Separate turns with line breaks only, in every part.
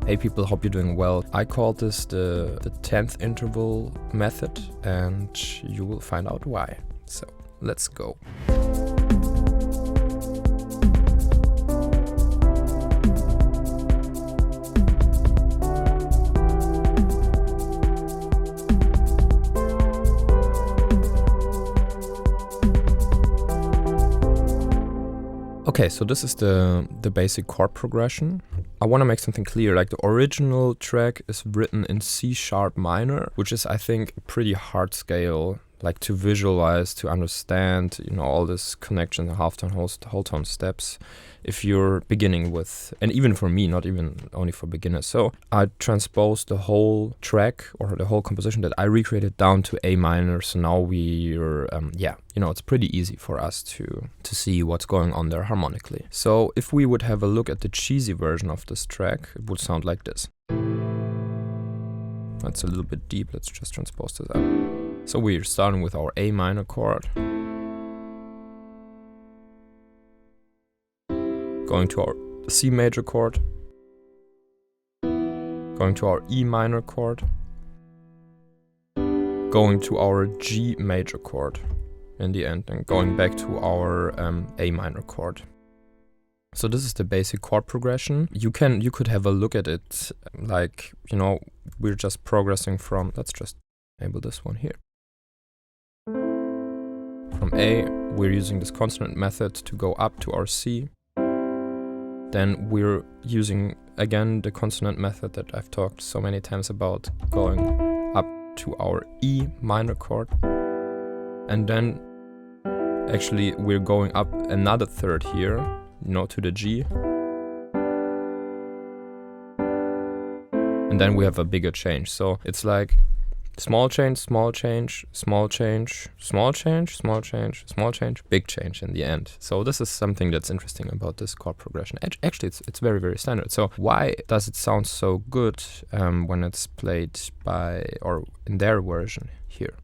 Hey people, hope you're doing well. I call this the 10th interval method, and you will find out why. So let's go. Okay, so this is the basic chord progression. I want to make something clear, like the original track is written in C# minor, which is, I think, a pretty hard scale, like to visualize, to understand, you know, all this connection, the halftone, whole tone steps, if you're beginning with, and even for me, not even only for beginners. So I transposed the whole track or the whole composition that I recreated down to A minor. So now we're, you know, it's pretty easy for us to see what's going on there harmonically. So if we would have a look at the cheesy version of this track, it would sound like this. That's a little bit deep. Let's just transpose this up. So we're starting with our A minor chord, going to our C major chord, going to our E minor chord, going to our G major chord in the end, and going back to our A minor chord. So this is the basic chord progression. You could have a look at it like, you know, we're just progressing from, let's just enable this one here. From A, we're using this consonant method to go up to our C. Then we're using, again, the consonant method that I've talked so many times about, going up to our E minor chord. And then, actually, we're going up another third here, you know, to the G. And then we have a bigger change. So it's like small change, small change, small change, small change, small change, small change, big change in the end. So this is something that's interesting about this chord progression. Actually, it's very, very standard. So why does it sound so good when it's played by, or in their version here?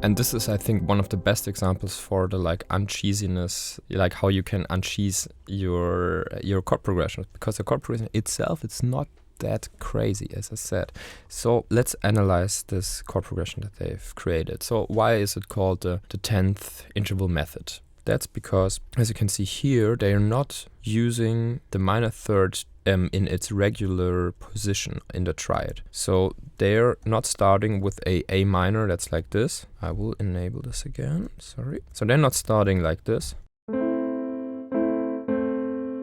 And this is, I think, one of the best examples for the like uncheesiness, like how you can uncheese your chord progression, because the chord progression itself, it's not that crazy, as I said. So let's analyze this chord progression that they've created. So why is it called the 10th interval method? That's because, as you can see here, they are not using the minor third in its regular position in the triad. So they're not starting with A minor that's like this. I will enable this again, sorry. So they're not starting like this.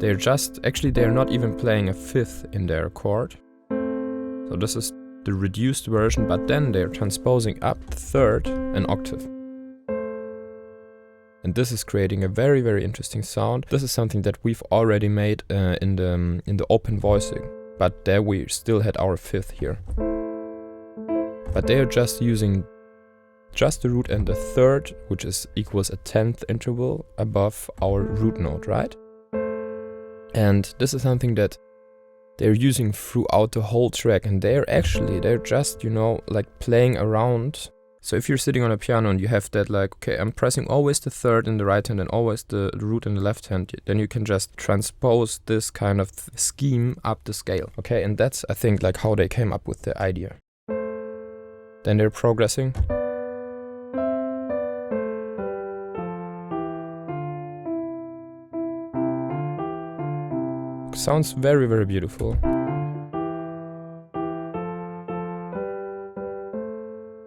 They're just, actually they're not even playing a fifth in their chord. So this is the reduced version, but then they're transposing up the third an octave. And this is creating a very, very interesting sound. This is something that we've already made in the open voicing, but there we still had our fifth here. But they are just using just the root and the third, which equals a 10th interval above our root note, right? And this is something that they're using throughout the whole track, and they're just, you know, like playing around. So if you're sitting on a piano and you have that, like, okay, I'm pressing always the third in the right hand and always the root in the left hand, then you can just transpose this kind of scheme up the scale. Okay, and that's, I think, like how they came up with the idea. Then they're progressing. Sounds very, very beautiful.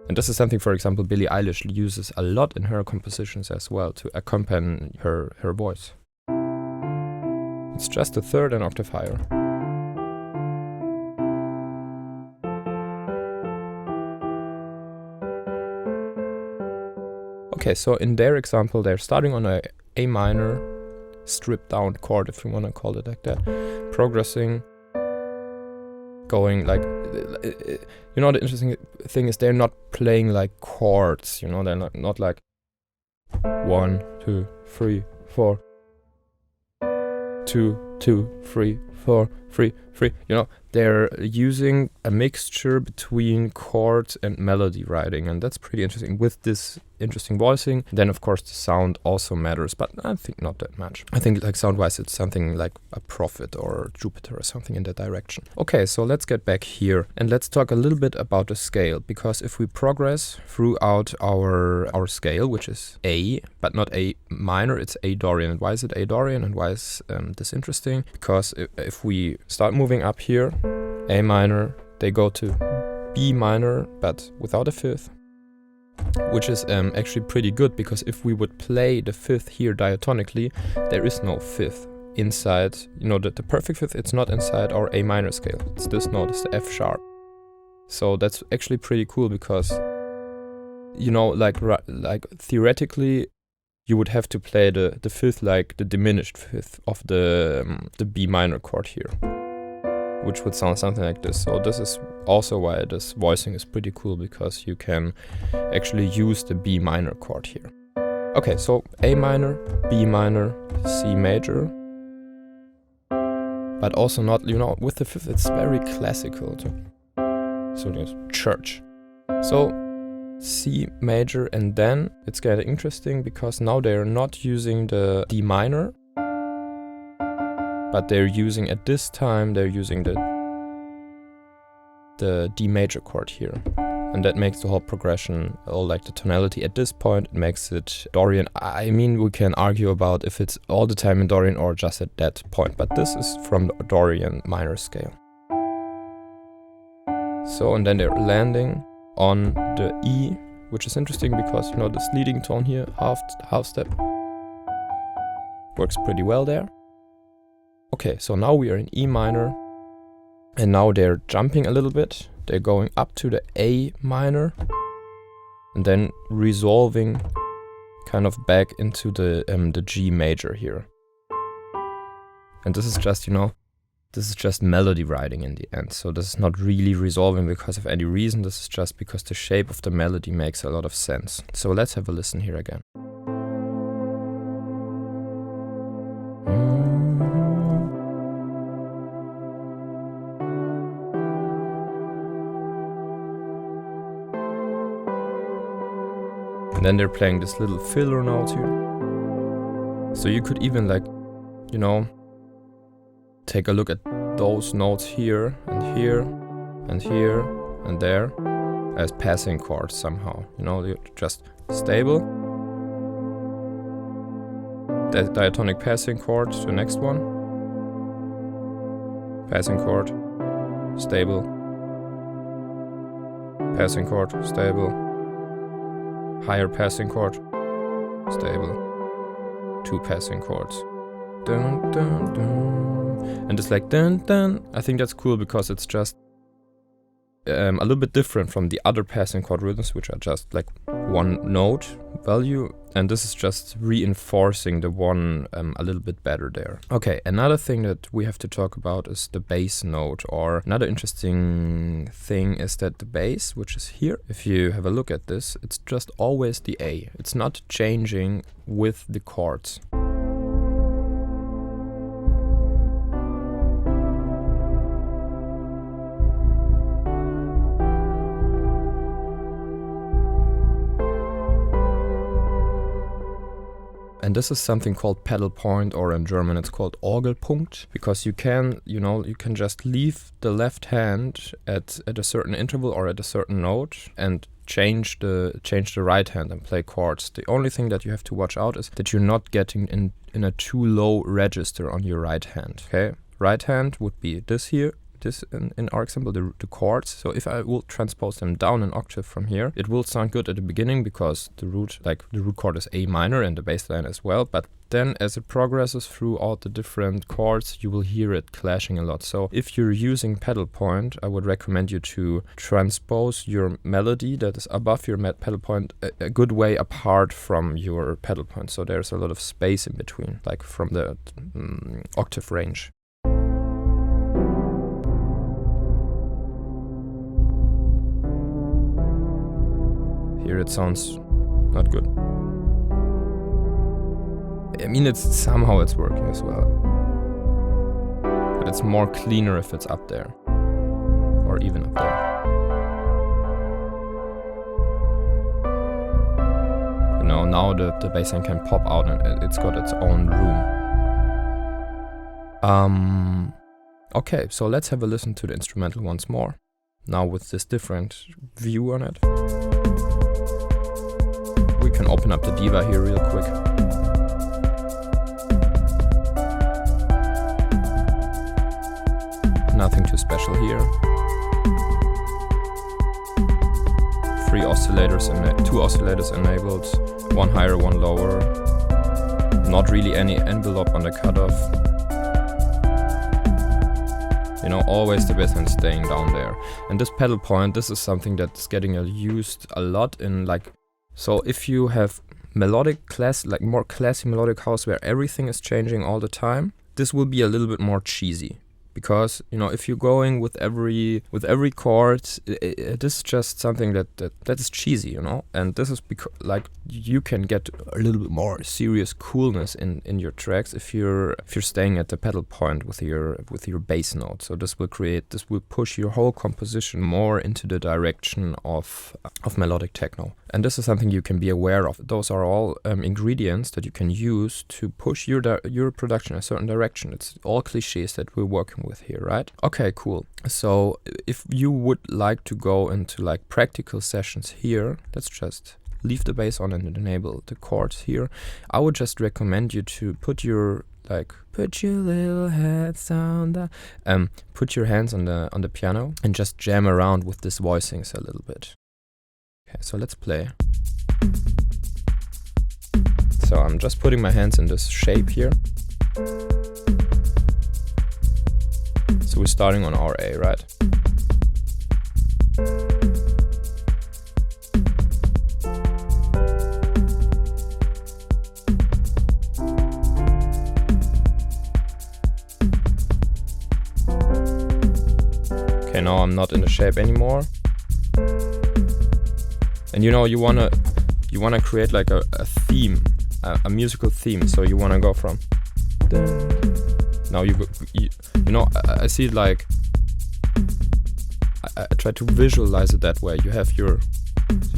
And this is something, for example, Billie Eilish uses a lot in her compositions as well to accompany her voice. It's just a third an octave higher. Okay, so in their example, they're starting on a A minor, stripped down chord, if you want to call it like that, progressing, going like, you know, the interesting thing is they're not playing like chords, you know, they're not like 1, 2, 3, 4, 2, 2, 3, 4, 3, 3. You know, they're using a mixture between chords and melody writing, and that's pretty interesting. With this interesting voicing, then of course the sound also matters, but I think not that much. I think like sound-wise it's something like a Prophet or Jupiter or something in that direction. Okay, so let's get back here and let's talk a little bit about the scale, because if we progress throughout our scale, which is A, but not A minor, it's A Dorian. And why is it A Dorian and why is this interesting? Because if we start moving up here, A minor, they go to B minor, but without a fifth, which is actually pretty good, because if we would play the fifth here diatonically, there is no fifth inside, you know, the perfect fifth, it's not inside our A minor scale. It's this note, it's the F sharp. So that's actually pretty cool, because, you know, like theoretically, you would have to play the fifth like the diminished fifth of the B minor chord here, which would sound something like this. So this is also why this voicing is pretty cool, because you can actually use the B minor chord here. Okay, so A minor, B minor, C major, but also not, you know, with the fifth it's very classical too. So there's church. So C major, and then it's getting interesting because now they're not using the D minor, but they're using, at this time, they're using the D major chord here. And that makes the whole progression, or like the tonality at this point, it makes it Dorian. I mean, we can argue about if it's all the time in Dorian or just at that point, but this is from the Dorian minor scale. So, and then they're landing on the E, which is interesting because, you know, this leading tone here, half step, works pretty well there. Okay, so now we are in E minor, and now they're jumping a little bit. They're going up to the A minor, and then resolving kind of back into the G major here. And this is just, you know, this is just melody writing in the end. So this is not really resolving because of any reason. This is just because the shape of the melody makes a lot of sense. So let's have a listen here again. And then they're playing this little filler note here. So you could even, like, you know, take a look at those notes here and here and here and there as passing chords somehow. You know, they're just stable. That diatonic passing chord to the next one. Passing chord, stable. Passing chord, stable. Higher passing chord, stable. 2 passing chords. Dun, dun, dun. And it's like dun dun. I think that's cool because it's just a little bit different from the other passing chord rhythms, which are just like one note value, and this is just reinforcing the one a little bit better there. Okay, another thing that we have to talk about is the bass note, or another interesting thing is that the bass, which is here, if you have a look at this, it's just always the A. It's not changing with the chords. And this is something called pedal point, or in German it's called Orgelpunkt, because you can, you know, you can just leave the left hand at a certain interval or at a certain note and change the right hand and play chords. The only thing that you have to watch out is that you're not getting in a too low register on your right hand. Okay, right hand would be this here. This in our example, the chords. So if I will transpose them down an octave from here, it will sound good at the beginning because the root chord is A minor and the bass line as well. But then as it progresses throughout the different chords, you will hear it clashing a lot. So if you're using pedal point, I would recommend you to transpose your melody that is above your pedal point a good way apart from your pedal point. So there's a lot of space in between, like from the octave range. Here it sounds not good. I mean, somehow it's working as well. it's more cleaner if it's up there. Or even up there. You know, now the bass line can pop out and it's got its own room. Okay, so let's have a listen to the instrumental once more. Now with this different view on it. We can open up the diva here real quick. Nothing too special here. 3 oscillators and 2 oscillators enabled, 1 higher, 1 lower. Not really any envelope on the cutoff. You know, always the bass line staying down there. And this pedal point, this is something that's getting used a lot in like, so if you have melodic like more classy melodic house where everything is changing all the time, this will be a little bit more cheesy. Because, you know, if you're going with every chord, it is just something that is cheesy, you know. And this is because, like, you can get a little bit more serious coolness in your tracks if you're staying at the pedal point with your bass note. So this will push your whole composition more into the direction of melodic techno. And this is something you can be aware of. Those are all ingredients that you can use to push your production in a certain direction. It's all cliches that we're working with here, right? Okay, cool. So if you would like to go into like practical sessions here, let's just leave the bass on and enable the chords here. I would just recommend you to put your little heads on the put your hands on the piano and just jam around with this voicings a little bit. Okay, so let's play. So I'm just putting my hands in this shape here. So we're starting on our A, right? Okay, now I'm not in the shape anymore. And you know, you wanna create like a theme, a musical theme. So you wanna go from. Now you know, I see it like, I try to visualize it that way. You have your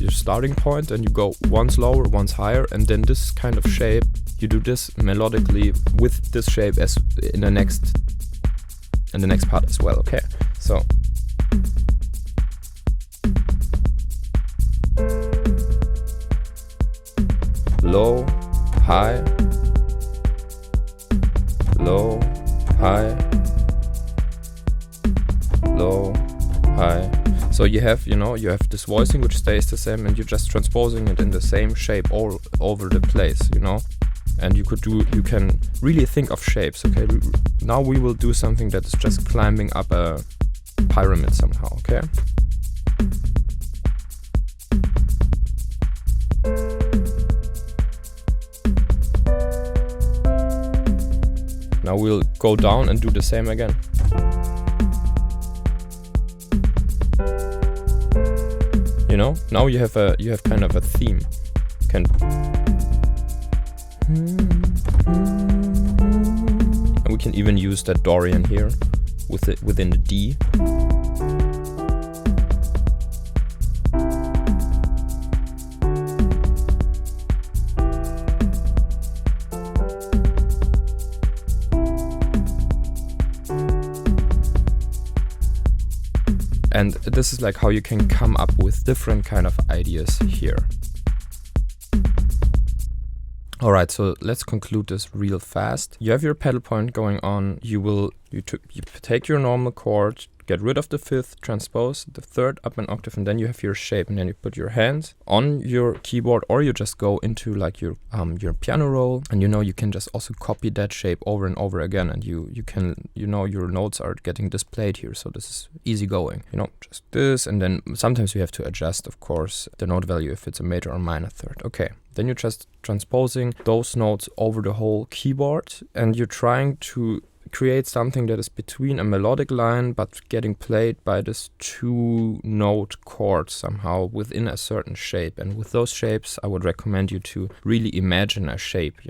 starting point and you go once lower, once higher, and then this kind of shape, you do this melodically with this shape as in the next part as well, okay? So low, high, low, high, low, high. So you have this voicing which stays the same, and you're just transposing it in the same shape all over the place, you know. And you can really think of shapes. Okay, now we will do something that is just climbing up a pyramid somehow. Okay. Now we'll go down and do the same again. You know, now you have kind of a theme. And we can even use that Dorian here within the D. And this is like how you can come up with different kind of ideas here. Alright, so let's conclude this real fast. You have your pedal point going on. You take your normal chord, get rid of the fifth, transpose the third up an octave, and then you have your shape, and then you put your hands on your keyboard, or you just go into like your piano roll, and you can just also copy that shape over and over again, and you can your notes are getting displayed here, so this is easy going. Just this, and then sometimes you have to adjust, of course, the note value if it's a major or minor third. Okay, then you're just transposing those notes over the whole keyboard, and you're trying to create something that is between a melodic line but getting played by this two-note chord somehow within a certain shape. And with those shapes, I would recommend you to really imagine a shape,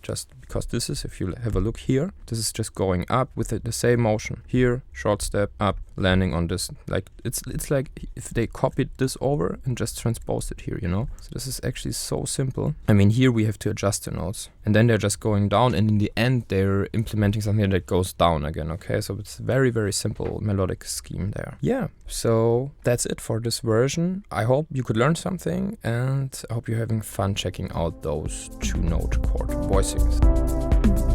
just because this is, if you have a look here, this is just going up with the same motion. Here, short step, up, landing on this. Like it's like if they copied this over and just transposed it here, you know? So this is actually so simple. I mean, here we have to adjust the notes. And then they're just going down, and in the end they're implementing something that goes down again, okay? So it's very, very simple melodic scheme there. Yeah, so that's it for this version. I hope you could learn something, and I hope you're having fun checking out those 2-note chord voicings.